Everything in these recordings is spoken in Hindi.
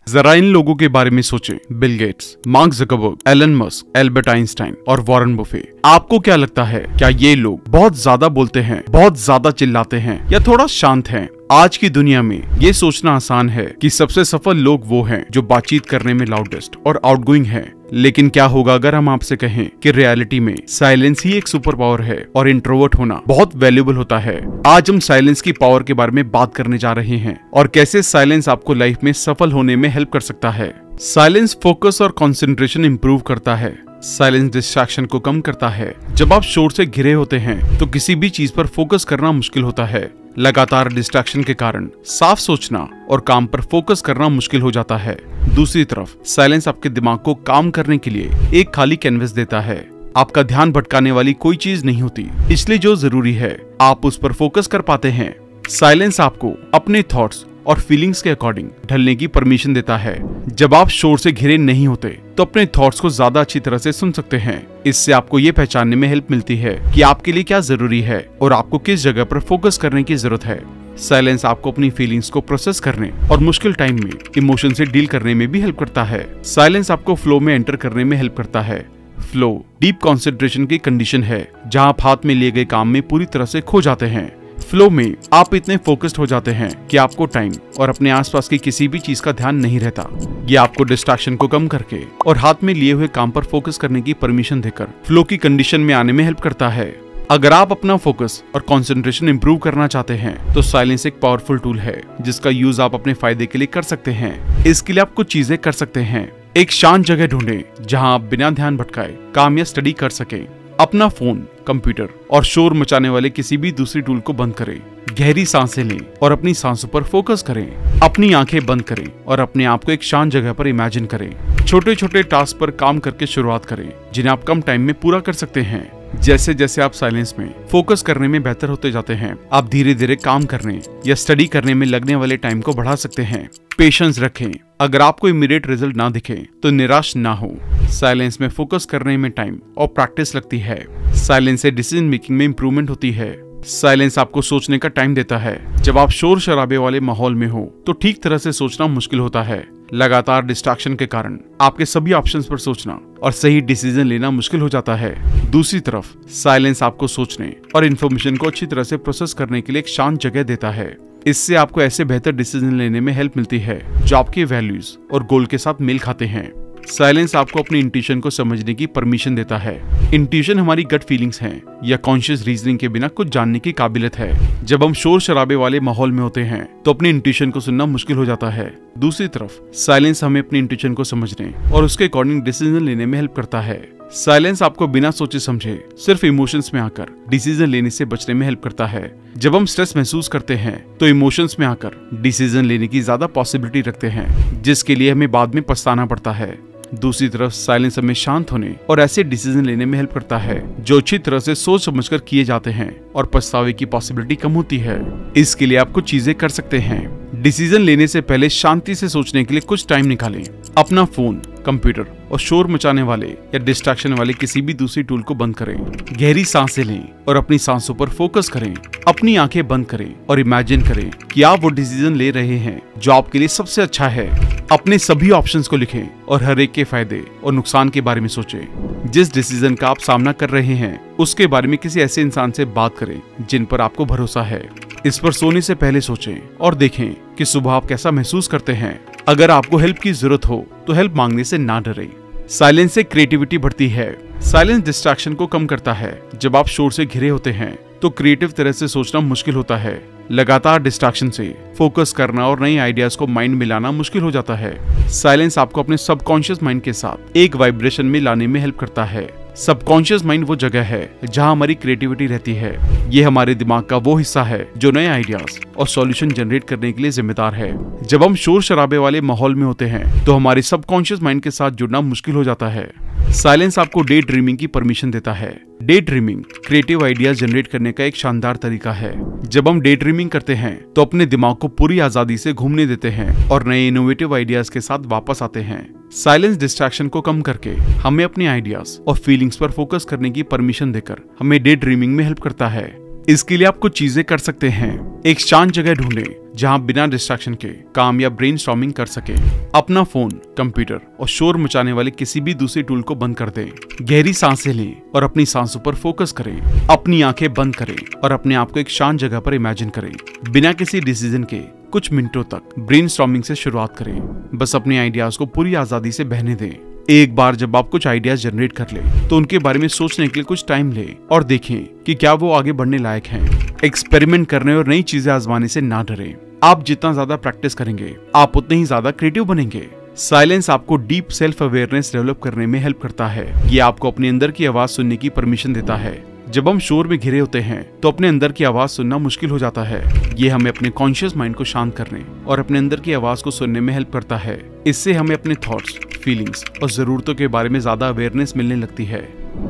जरा इन लोगों के बारे में सोचें। Bill Gates, Mark Zuckerberg, Elon Musk, Albert Einstein और वॉरेन बफे। आपको क्या लगता है, क्या ये लोग बहुत ज्यादा बोलते हैं, बहुत ज्यादा चिल्लाते हैं या थोड़ा शांत हैं? आज की दुनिया में ये सोचना आसान है कि सबसे सफल लोग वो हैं जो बातचीत करने में लाउडेस्ट और आउटगोइंग हैं। लेकिन क्या होगा अगर हम आपसे कहें कि रियलिटी में साइलेंस ही एक सुपर पावर है और इंट्रोवर्ट होना बहुत वैल्यूएबल होता है। आज हम साइलेंस की पावर के बारे में बात करने जा रहे हैं और कैसे साइलेंस आपको लाइफ में सफल होने में हेल्प कर सकता है। साइलेंस फोकस और कंसंट्रेशन इंप्रूव करता है। साइलेंस डिस्ट्रैक्शन को कम करता है। जब आप शोर से घिरे होते हैं तो किसी भी चीज पर फोकस करना मुश्किल होता है। लगातार डिस्ट्रैक्शन के कारण साफ सोचना और काम पर फोकस करना मुश्किल हो जाता है। दूसरी तरफ साइलेंस आपके दिमाग को काम करने के लिए एक खाली कैनवस देता है। आपका ध्यान भटकाने वाली कोई चीज नहीं होती, इसलिए जो जरूरी है आप उस पर फोकस कर पाते हैं। साइलेंस आपको अपने थॉट्स और फीलिंग्स के अकॉर्डिंग ढलने की परमिशन देता है। जब आप शोर से घिरे नहीं होते तो अपने थॉट्स को ज्यादा अच्छी तरह से सुन सकते हैं। इससे आपको ये पहचानने में हेल्प मिलती है कि आपके लिए क्या जरूरी है और आपको किस जगह पर फोकस करने की जरूरत है। साइलेंस आपको अपनी फीलिंग्स को प्रोसेस करने और मुश्किल टाइम में इमोशन से डील करने में भी हेल्प करता है। साइलेंस आपको फ्लो में एंटर करने में हेल्प करता है। फ्लो डीप कॉन्सेंट्रेशन की कंडीशन है जहाँ आप हाथ में लिए गए काम में पूरी तरह से खो जाते हैं। फ्लो में आप इतने फोकस्ड हो जाते हैं कि आपको टाइम और अपने आसपास की किसी भी चीज का ध्यान नहीं रहता। ये आपको डिस्ट्रैक्शन को कम करके और हाथ में लिए हुए काम पर फोकस करने की परमिशन देकर फ्लो की कंडीशन में आने में हेल्प करता है। अगर आप अपना फोकस और कंसंट्रेशन इंप्रूव करना चाहते हैं तो साइलेंस एक पावरफुल टूल है जिसका यूज आप अपने फायदे के लिए कर सकते हैं। इसके लिए आप कुछ चीजें कर सकते हैं। एक शांत जगह ढूंढें जहां आप बिना ध्यान भटकाए काम या स्टडी कर सकें। अपना फोन, कंप्यूटर और शोर मचाने वाले किसी भी दूसरी टूल को बंद करें। गहरी सांसें लें और अपनी सांसों पर फोकस करें। अपनी आंखें बंद करें और अपने आप को एक शांत जगह पर इमेजिन करें। छोटे छोटे टास्क पर काम करके शुरुआत करें जिन्हें आप कम टाइम में पूरा कर सकते हैं। जैसे जैसे आप साइलेंस में फोकस करने में बेहतर होते जाते हैं, आप धीरे धीरे काम करने या स्टडी करने में लगने वाले टाइम को बढ़ा सकते हैं। पेशेंस रखें। अगर आपको इमीडिएट रिजल्ट ना दिखे तो निराश ना हो। साइलेंस में फोकस करने में टाइम और प्रैक्टिस लगती है। साइलेंस से डिसीजन मेकिंग में इंप्रूवमेंट होती है। साइलेंस आपको सोचने का टाइम देता है। जब आप शोर शराबे वाले माहौल में हो तो ठीक तरह से सोचना मुश्किल होता है। लगातार डिस्ट्रैक्शन के कारण आपके सभी ऑप्शंस पर सोचना और सही डिसीजन लेना मुश्किल हो जाता है। दूसरी तरफ साइलेंस आपको सोचने और इन्फॉर्मेशन को अच्छी तरह से प्रोसेस करने के लिए एक शांत जगह देता है। इससे आपको ऐसे बेहतर डिसीजन लेने में हेल्प मिलती है जो आपके वैल्यूज और गोल के साथ मेल खाते हैं। साइलेंस आपको अपनी इंट्यूशन को समझने की परमिशन देता है। इंट्यूशन हमारी गट फीलिंग्स हैं या कॉन्शियस रीजनिंग के बिना कुछ जानने की काबिलियत है। जब हम शोर शराबे वाले माहौल में होते हैं तो अपनी इंट्यूशन को सुनना मुश्किल हो जाता है। दूसरी तरफ साइलेंस हमें अपनी इंट्यूशन को समझने और उसके अकॉर्डिंग डिसीजन लेने में हेल्प करता है। साइलेंस आपको बिना सोचे समझे सिर्फ इमोशंस में आकर डिसीजन लेने से बचने में हेल्प करता है। जब हम स्ट्रेस महसूस करते हैं तो इमोशंस में आकर डिसीजन लेने की ज्यादा पॉसिबिलिटी रखते हैं जिसके लिए हमें बाद में पछताना पड़ता है। दूसरी तरफ साइलेंस हमें शांत होने और ऐसे डिसीजन लेने में हेल्प करता है जो अच्छी तरह से सोच समझकर किए जाते हैं और पछतावे की पॉसिबिलिटी कम होती है। इसके लिए आप कुछ चीजें कर सकते हैं। डिसीजन लेने से पहले शांति से सोचने के लिए कुछ टाइम निकालें। अपना फोन, कंप्यूटर और शोर मचाने वाले या डिस्ट्रैक्शन वाले किसी भी दूसरी टूल को बंद करें। गहरी सांसें लें और अपनी सांसों पर फोकस करें। अपनी आंखें बंद करें और इमेजिन करें कि आप वो डिसीजन ले रहे हैं जो आपके लिए सबसे अच्छा है। अपने सभी ऑप्शंस को लिखें और हर एक के फायदे और नुकसान के बारे में सोचें। जिस डिसीजन का आप सामना कर रहे हैं उसके बारे में किसी ऐसे इंसान से बात करें जिन पर आपको भरोसा है। इस पर सोने से पहले सोचें और देखें कि सुबह आप कैसा महसूस करते हैं। अगर आपको हेल्प की जरूरत हो तो हेल्प मांगने से ना डरें। साइलेंस से क्रिएटिविटी बढ़ती है। साइलेंस डिस्ट्रैक्शन को कम करता है। जब आप शोर से घिरे होते हैं तो क्रिएटिव तरह से सोचना मुश्किल होता है। लगातार डिस्ट्रैक्शन से फोकस करना और नए आइडियाज को माइंड में लाना मुश्किल हो जाता है। साइलेंस आपको अपने सबकॉन्शियस माइंड के साथ एक वाइब्रेशन में लाने में हेल्प करता है। सबकॉन्शियस माइंड वो जगह है जहां हमारी क्रिएटिविटी रहती है। ये हमारे दिमाग का वो हिस्सा है जो नए आइडियाज और सॉल्यूशन जनरेट करने के लिए जिम्मेदार है। जब हम शोर शराबे वाले माहौल में होते हैं तो हमारे सबकॉन्शियस माइंड के साथ जुड़ना मुश्किल हो जाता है। साइलेंस आपको डे ड्रीमिंग की परमिशन देता है। Day dreaming creative ideas generate करने का एक शानदार तरीका है। जब हम डे ड्रीमिंग करते हैं तो अपने दिमाग को पूरी आजादी से घूमने देते हैं और नए इनोवेटिव आइडियाज के साथ वापस आते हैं। साइलेंस डिस्ट्रैक्शन को कम करके हमें अपने आइडियाज और फीलिंग्स पर फोकस करने की परमिशन देकर हमें डे ड्रीमिंग में हेल्प करता है। इसके लिए आप कुछ चीजें कर सकते हैं। एक शांत जगह ढूंढें जहां बिना डिस्ट्रैक्शन के काम या ब्रेनस्टॉर्मिंग कर सके। अपना फोन, कंप्यूटर और शोर मचाने वाले किसी भी दूसरे टूल को बंद कर दें। गहरी सांसें लें और अपनी सांसों पर फोकस करें। अपनी आंखें बंद करें और अपने आप को एक शांत जगह पर इमेजिन करें। बिना किसी डिसीजन के कुछ मिनटों तक ब्रेनस्टॉर्मिंग से शुरुआत करें। बस अपने आइडियाज को पूरी आजादी से बहने दें। एक बार जब आप कुछ आइडियाज जनरेट कर ले तो उनके बारे में सोचने के लिए कुछ टाइम ले और देखें कि क्या वो आगे बढ़ने लायक हैं। एक्सपेरिमेंट करने और नई चीजें आजमाने से ना डरें। आप जितना ज्यादा प्रैक्टिस करेंगे आप उतने ही ज्यादा क्रिएटिव बनेंगे। साइलेंस आपको डीप सेल्फ अवेयरनेस डेवलप करने में हेल्प करता है। ये आपको अपने अंदर की आवाज सुनने की परमिशन देता है। जब हम शोर में घिरे होते हैं तो अपने अंदर की आवाज सुनना मुश्किल हो जाता है। ये हमें अपने कॉन्शियस माइंड को शांत करने और अपने अंदर की आवाज को सुनने में हेल्प करता है। इससे हमें अपने थॉट्स, फीलिंग्स और जरूरतों के बारे में ज्यादा अवेयरनेस मिलने लगती है।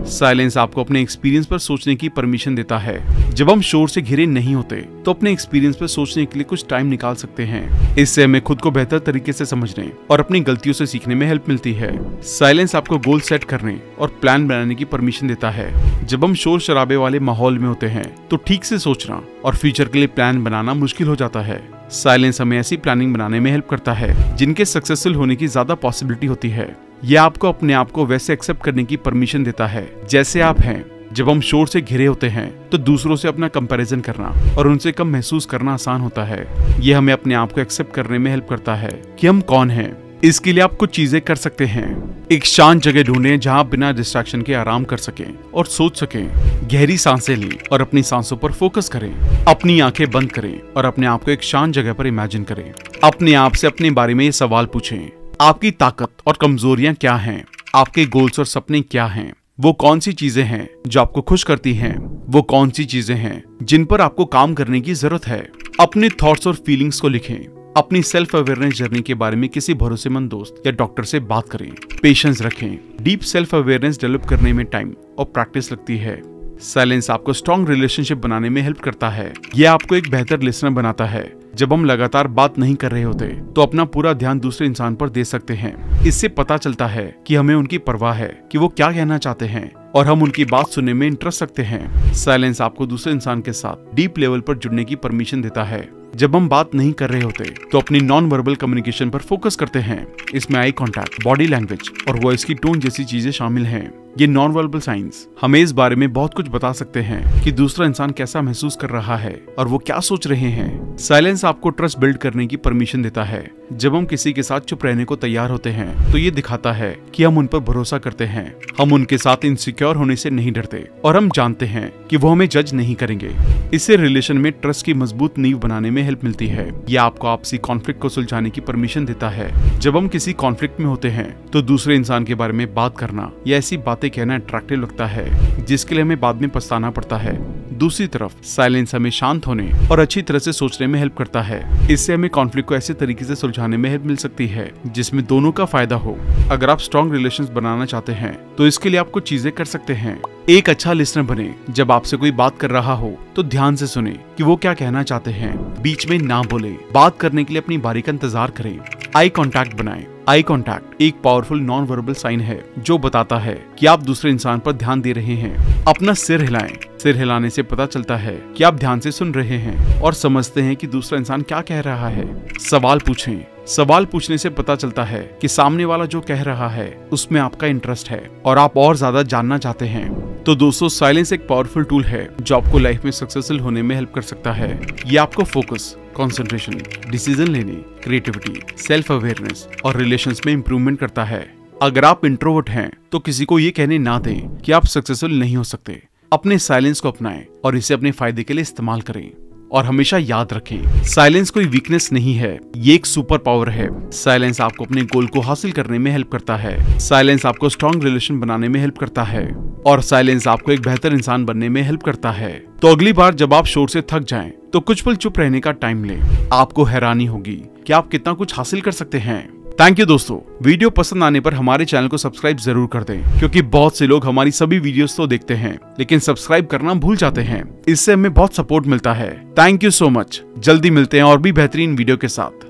साइलेंस आपको अपने एक्सपीरियंस पर सोचने की परमिशन देता है। जब हम शोर से घिरे नहीं होते तो अपने एक्सपीरियंस पर सोचने के लिए कुछ टाइम निकाल सकते हैं। इससे हमें खुद को बेहतर तरीके से समझने और अपनी गलतियों से सीखने में हेल्प मिलती है। साइलेंस आपको गोल सेट करने और प्लान बनाने की परमिशन देता है। जब हम शोर शराबे वाले माहौल में होते हैं तो ठीक से सोचना और फ्यूचर के लिए प्लान बनाना मुश्किल हो जाता है। साइलेंस हमें ऐसी प्लानिंग बनाने में हेल्प करता है जिनके सक्सेसफुल होने की ज्यादा पॉसिबिलिटी होती है। यह आपको अपने आप को वैसे एक्सेप्ट करने की परमिशन देता है जैसे आप हैं। जब हम शोर से घिरे होते हैं तो दूसरों से अपना कंपैरिजन करना और उनसे कम महसूस करना आसान होता है। यह हमें अपने आप को एक्सेप्ट करने में हेल्प करता है कि हम कौन हैं। इसके लिए आप कुछ चीजें कर सकते हैं। एक शांत जगह ढूंढें जहां बिना डिस्ट्रैक्शन के आराम कर सकें और सोच सकें। गहरी सांसें लें और अपनी सांसों पर फोकस करें। अपनी आंखें बंद करें और अपने आप को एक शांत जगह पर इमेजिन करें। अपने आप से अपने बारे में ये सवाल पूछें। आपकी ताकत और कमजोरियां क्या हैं? आपके गोल्स और सपने क्या हैं? वो कौन सी चीजें हैं जो आपको खुश करती हैं? वो कौन सी चीजें हैं जिन पर आपको काम करने की जरूरत है? अपने थॉट्स और फीलिंग्स को लिखें। अपनी सेल्फ अवेयरनेस जर्नी के बारे में किसी भरोसेमंद दोस्त या डॉक्टर से बात करें। पेशेंस रखें। डीप सेल्फ अवेयरनेस डेवलप करने में टाइम और प्रैक्टिस लगती है। साइलेंस आपको स्ट्रॉन्ग रिलेशनशिप बनाने में हेल्प करता है। यह आपको एक बेहतर लिसनर बनाता है। जब हम लगातार बात नहीं कर रहे होते तो अपना पूरा ध्यान दूसरे इंसान पर दे सकते हैं। इससे पता चलता है कि हमें उनकी परवाह है कि वो क्या कहना चाहते हैं और हम उनकी बात सुनने में इंटरेस्ट रखते हैं। साइलेंस आपको दूसरे इंसान के साथ डीप लेवल पर जुड़ने की परमिशन देता है। जब हम बात नहीं कर रहे होते तो अपनी नॉन वर्बल कम्युनिकेशन पर फोकस करते हैं। इसमें आई कांटेक्ट, बॉडी लैंग्वेज और वॉइस की टोन जैसी चीजें शामिल हैं। ये नॉन वर्बल साइंस हमें इस बारे में बहुत कुछ बता सकते हैं कि दूसरा इंसान कैसा महसूस कर रहा है और वो क्या सोच रहे हैं। साइलेंस आपको ट्रस्ट बिल्ड करने की परमिशन देता है। जब हम किसी के साथ चुप रहने को तैयार होते हैं तो ये दिखाता है कि हम उन पर भरोसा करते हैं। हम उनके साथ इनसिक्योर होने से नहीं डरते और हम जानते हैं कि वो हमें जज नहीं करेंगे। इससे रिलेशन में ट्रस्ट की मजबूत नींव बनाने में हेल्प मिलती है। यह आपको आपसी कॉन्फ्लिक्ट को सुलझाने की परमिशन देता है। जब हम किसी कॉन्फ्लिक्ट में होते हैं तो दूसरे इंसान के बारे में बात करना या ऐसी बातें कहना अट्रैक्टिव लगता है जिसके लिए हमें बाद में पछताना पड़ता है। दूसरी तरफ साइलेंस हमें शांत होने और अच्छी तरह से सोचने में हेल्प करता है। इससे हमें कॉन्फ्लिक्ट को ऐसे तरीके से सुलझाने में हेल्प मिल सकती है जिसमें दोनों का फायदा हो। अगर आप स्ट्रॉन्ग रिलेशंस बनाना चाहते हैं तो इसके लिए आप कुछ चीजें कर सकते हैं। एक अच्छा लिसनर बने। जब आपसे कोई बात कर रहा हो तो ध्यान से सुने कि वो क्या कहना चाहते हैं। बीच में ना बोले। बात करने के लिए अपनी बारी का इंतजार करें। आई कांटेक्ट बनाएं। आई कांटेक्ट एक पावरफुल नॉन वर्बल साइन है जो बताता है कि आप दूसरे इंसान पर ध्यान दे रहे हैं। अपना सिर हिलाएं। सिर हिलाने से पता चलता है कि आप ध्यान से सुन रहे हैं और समझते हैं कि दूसरा इंसान क्या कह रहा है। सवाल पूछें। सवाल पूछने से पता चलता है कि सामने वाला जो कह रहा है उसमें आपका इंटरेस्ट है और आप और ज्यादा जानना चाहते हैं। तो दोस्तों, साइलेंस एक पावरफुल टूल है जो आपको लाइफ में सक्सेसफुल होने में हेल्प कर सकता है। ये आपको फोकस, कंसंट्रेशन, डिसीजन लेने, क्रिएटिविटी, सेल्फ अवेयरनेस और रिलेशंस में इंप्रूवमेंट करता है। अगर आप इंट्रोवर्ट हैं तो किसी को ये कहने ना दें कि आप सक्सेसफुल नहीं हो सकते। अपने साइलेंस को अपनाएं और इसे अपने फायदे के लिए इस्तेमाल करें। और हमेशा याद रखें, साइलेंस कोई वीकनेस नहीं है, ये एक सुपर पावर है। साइलेंस आपको अपने गोल को हासिल करने में हेल्प करता है। साइलेंस आपको स्ट्रॉन्ग रिलेशन बनाने में हेल्प करता है और साइलेंस आपको एक बेहतर इंसान बनने में हेल्प करता है। तो अगली बार जब आप शोर से थक जाएं तो कुछ पल चुप रहने का टाइम लें। आपको हैरानी होगी कि आप कितना कुछ हासिल कर सकते हैं। थैंक यू दोस्तों। वीडियो पसंद आने पर हमारे चैनल को सब्सक्राइब जरूर कर दें, क्योंकि बहुत से लोग हमारी सभी वीडियोस तो देखते हैं लेकिन सब्सक्राइब करना भूल जाते हैं। इससे हमें बहुत सपोर्ट मिलता है। Thank you so much. जल्दी मिलते हैं और भी बेहतरीन वीडियो के साथ।